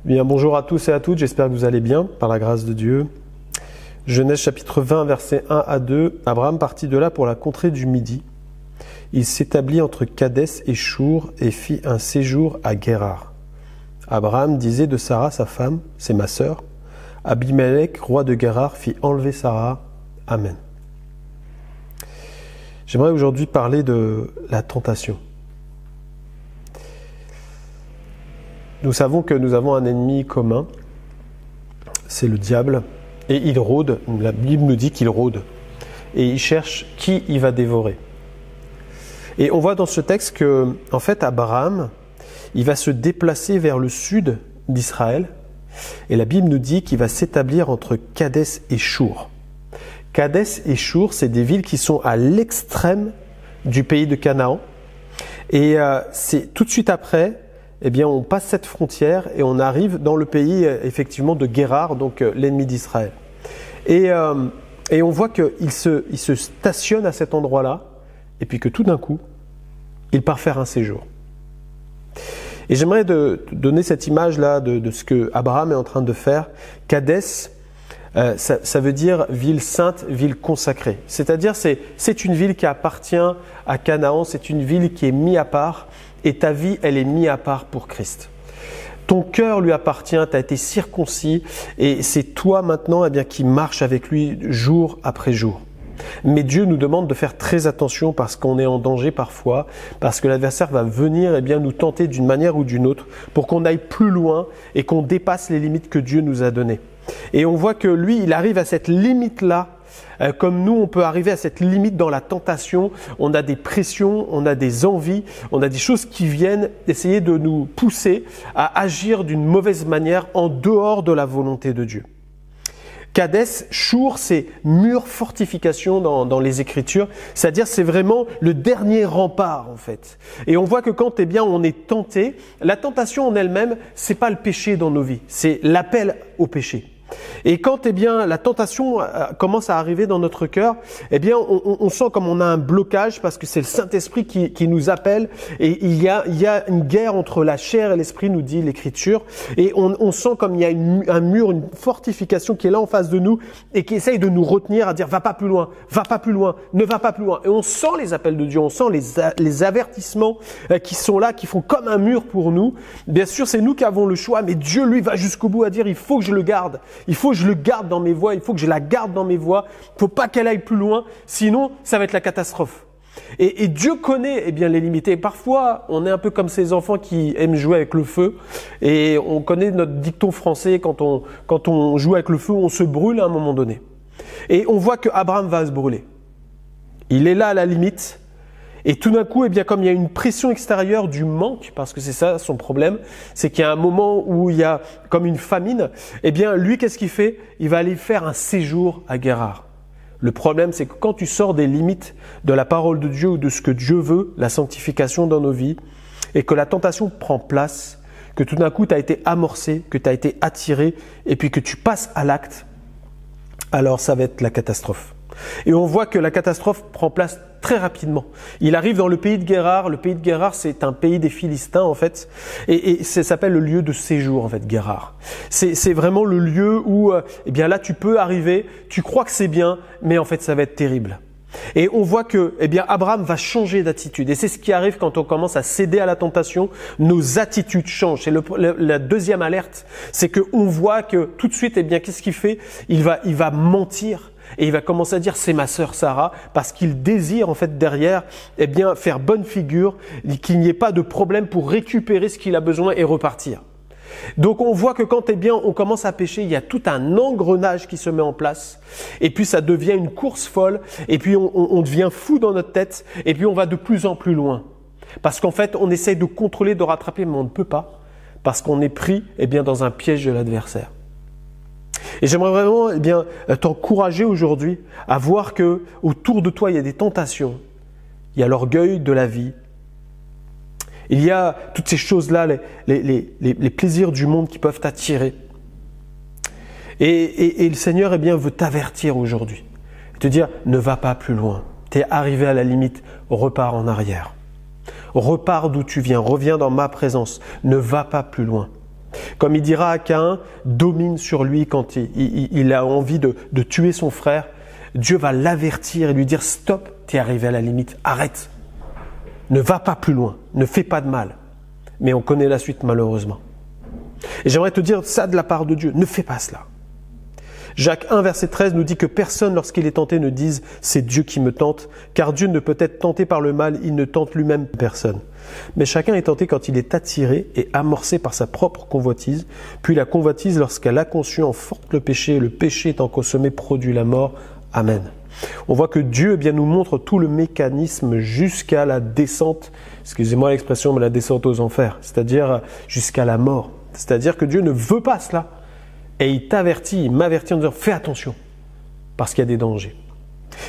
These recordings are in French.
Bien, bonjour à tous et à toutes, j'espère que vous allez bien, par la grâce de Dieu. Genèse chapitre 20, versets 1 à 2. Abraham partit de là pour la contrée du Midi. Il s'établit entre Kadès et Chour et fit un séjour à Guérar. Abraham disait de Sarah, sa femme, c'est ma sœur. Abimelech, roi de Guérar, fit enlever Sarah. Amen. J'aimerais aujourd'hui parler de la tentation. Nous savons que nous avons un ennemi commun, c'est le diable, et il rôde, la Bible nous dit qu'il rôde, et il cherche qui il va dévorer. Et on voit dans ce texte que, en fait, Abraham, il va se déplacer vers le sud d'Israël, et la Bible nous dit qu'il va s'établir entre Kadès et Chour. Kadès et Chour, c'est des villes qui sont à l'extrême du pays de Canaan, et c'est tout de suite après, eh bien, on passe cette frontière et on arrive dans le pays, effectivement, de Guérar, donc l'ennemi d'Israël. Et on voit qu'il se stationne à cet endroit-là, et puis que tout d'un coup, il part faire un séjour. Et j'aimerais donner cette image-là de ce que Abraham est en train de faire. Kadès, ça veut dire ville sainte, ville consacrée. C'est-à-dire, c'est une ville qui appartient à Canaan, c'est une ville qui est mise à part, et ta vie, elle est mise à part pour Christ. Ton cœur lui appartient, tu as été circoncis, et c'est toi maintenant qui marches avec lui jour après jour. Mais Dieu nous demande de faire très attention parce qu'on est en danger parfois, parce que l'adversaire va venir nous tenter d'une manière ou d'une autre pour qu'on aille plus loin et qu'on dépasse les limites que Dieu nous a données. Et on voit que lui, il arrive à cette limite-là. Comme nous, on peut arriver à cette limite dans la tentation. On a des pressions, on a des envies, on a des choses qui viennent essayer de nous pousser à agir d'une mauvaise manière en dehors de la volonté de Dieu. Kadès, Chour, c'est mur fortification dans les Écritures, c'est-à-dire c'est vraiment le dernier rempart en fait. Et on voit que quand on est tenté, la tentation en elle-même, c'est pas le péché dans nos vies, c'est l'appel au péché. Et quand la tentation commence à arriver dans notre cœur, on sent comme on a un blocage parce que c'est le Saint-Esprit qui nous appelle et il y a une guerre entre la chair et l'esprit, nous dit l'Écriture, et on sent comme il y a un mur, une fortification qui est là en face de nous et qui essaye de nous retenir à dire va pas plus loin, ne va pas plus loin. Et on sent les appels de Dieu, on sent les avertissements qui sont là, qui font comme un mur pour nous. Bien sûr, c'est nous qui avons le choix, mais Dieu lui va jusqu'au bout à dire il faut que je le garde. Il faut que je le garde dans mes voies, il faut que je la garde dans mes voies, il ne faut pas qu'elle aille plus loin, sinon ça va être la catastrophe. Et Dieu connaît les limites. Et parfois, on est un peu comme ces enfants qui aiment jouer avec le feu. Et on connaît notre dicton français, quand on joue avec le feu, on se brûle à un moment donné. Et on voit que Abraham va se brûler. Il est là à la limite. Et tout d'un coup, comme il y a une pression extérieure du manque, parce que c'est ça son problème, c'est qu'il y a un moment où il y a comme une famine, lui, qu'est-ce qu'il fait? Il va aller faire un séjour à Guérar. Le problème, c'est que quand tu sors des limites de la parole de Dieu ou de ce que Dieu veut, la sanctification dans nos vies, et que la tentation prend place, que tout d'un coup, tu as été amorcé, que tu as été attiré, et puis que tu passes à l'acte, alors ça va être la catastrophe. Et on voit que la catastrophe prend place très rapidement. Il arrive dans le pays de Guérar. Le pays de Guérar, c'est un pays des Philistins en fait, et ça s'appelle le lieu de séjour en fait, Guérar. C'est vraiment le lieu où, là, tu peux arriver. Tu crois que c'est bien, mais en fait, ça va être terrible. Et on voit que, Abraham va changer d'attitude. Et c'est ce qui arrive quand on commence à céder à la tentation. Nos attitudes changent. C'est la deuxième alerte, c'est que on voit que tout de suite, qu'est-ce qu'il fait? Il va mentir. Et il va commencer à dire c'est ma sœur Sarah parce qu'il désire en fait derrière faire bonne figure, qu'il n'y ait pas de problème pour récupérer ce qu'il a besoin et repartir. Donc on voit que quand on commence à pécher, il y a tout un engrenage qui se met en place et puis ça devient une course folle et puis on devient fou dans notre tête et puis on va de plus en plus loin. Parce qu'en fait on essaye de contrôler, de rattraper mais on ne peut pas parce qu'on est pris dans un piège de l'adversaire. Et j'aimerais vraiment t'encourager aujourd'hui à voir que autour de toi il y a des tentations, il y a l'orgueil de la vie, il y a toutes ces choses-là, les plaisirs du monde qui peuvent t'attirer. Et le Seigneur veut t'avertir aujourd'hui, te dire ne va pas plus loin, tu es arrivé à la limite, repars en arrière. Repars d'où tu viens, reviens dans ma présence, ne va pas plus loin. Comme il dira à Caïn, domine sur lui quand il a envie de tuer son frère. Dieu va l'avertir et lui dire « Stop, t'es arrivé à la limite, arrête. Ne va pas plus loin, ne fais pas de mal. » Mais on connaît la suite malheureusement. Et j'aimerais te dire ça de la part de Dieu, ne fais pas cela. Jacques 1, verset 13 nous dit que personne, lorsqu'il est tenté, ne dise « c'est Dieu qui me tente », car Dieu ne peut être tenté par le mal, il ne tente lui-même personne. Mais chacun est tenté quand il est attiré et amorcé par sa propre convoitise, puis la convoitise, lorsqu'elle a conçu, enforte le péché, et le péché étant consommé produit la mort. Amen. On voit que Dieu eh bien, nous montre tout le mécanisme jusqu'à la descente, excusez-moi l'expression, mais la descente aux enfers, c'est-à-dire jusqu'à la mort. C'est-à-dire que Dieu ne veut pas cela. Et il t'avertit, il m'avertit en disant « fais attention » parce qu'il y a des dangers.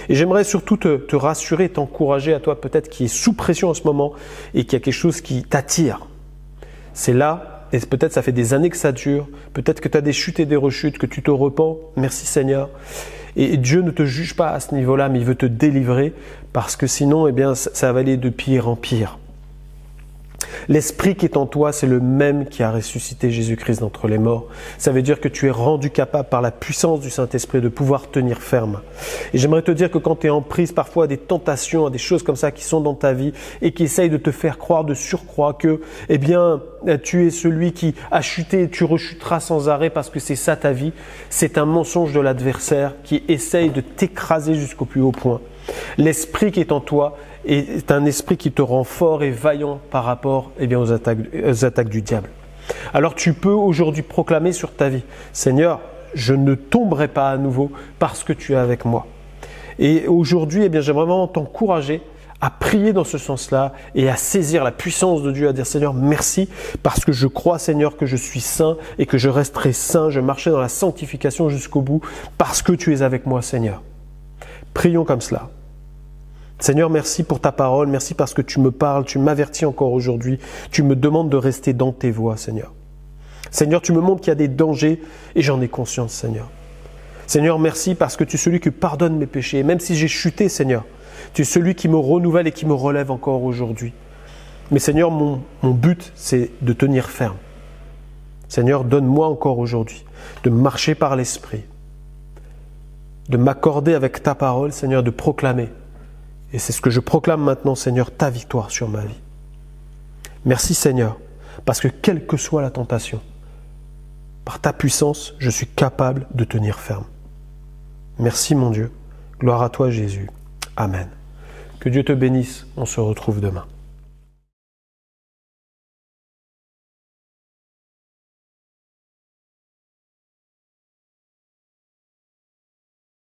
Et j'aimerais surtout te rassurer, t'encourager à toi peut-être qui est sous pression en ce moment et qui a quelque chose qui t'attire. C'est là, et peut-être ça fait des années que ça dure, peut-être que tu as des chutes et des rechutes, que tu te repens, merci Seigneur. Et Dieu ne te juge pas à ce niveau-là, mais il veut te délivrer parce que sinon, eh bien, ça va aller de pire en pire. L'Esprit qui est en toi, c'est le même qui a ressuscité Jésus-Christ d'entre les morts. Ça veut dire que tu es rendu capable par la puissance du Saint-Esprit de pouvoir tenir ferme. Et j'aimerais te dire que quand tu es en prise parfois à des tentations, à des choses comme ça qui sont dans ta vie et qui essayent de te faire croire de surcroît que, eh bien, tu es celui qui a chuté et tu rechuteras sans arrêt parce que c'est ça ta vie, c'est un mensonge de l'adversaire qui essaye de t'écraser jusqu'au plus haut point. L'Esprit qui est en toi est un esprit qui te rend fort et vaillant par rapport eh bien, aux attaques du diable. Alors tu peux aujourd'hui proclamer sur ta vie, Seigneur, je ne tomberai pas à nouveau parce que tu es avec moi. Et aujourd'hui, eh bien, j'aimerais vraiment t'encourager à prier dans ce sens-là et à saisir la puissance de Dieu, à dire Seigneur, merci parce que je crois Seigneur que je suis saint et que je resterai saint, je marcherai dans la sanctification jusqu'au bout parce que tu es avec moi Seigneur. Prions comme cela. Seigneur, merci pour ta parole, merci parce que tu me parles, tu m'avertis encore aujourd'hui, tu me demandes de rester dans tes voies, Seigneur. Seigneur, tu me montres qu'il y a des dangers et j'en ai conscience, Seigneur. Seigneur, merci parce que tu es celui qui pardonne mes péchés. Et même si j'ai chuté, Seigneur, tu es celui qui me renouvelle et qui me relève encore aujourd'hui. Mais Seigneur, mon but, c'est de tenir ferme. Seigneur, donne-moi encore aujourd'hui de marcher par l'Esprit, de m'accorder avec ta parole, Seigneur, de proclamer. Et c'est ce que je proclame maintenant, Seigneur, ta victoire sur ma vie. Merci, Seigneur, parce que quelle que soit la tentation, par ta puissance, je suis capable de tenir ferme. Merci, mon Dieu. Gloire à toi, Jésus. Amen. Que Dieu te bénisse. On se retrouve demain.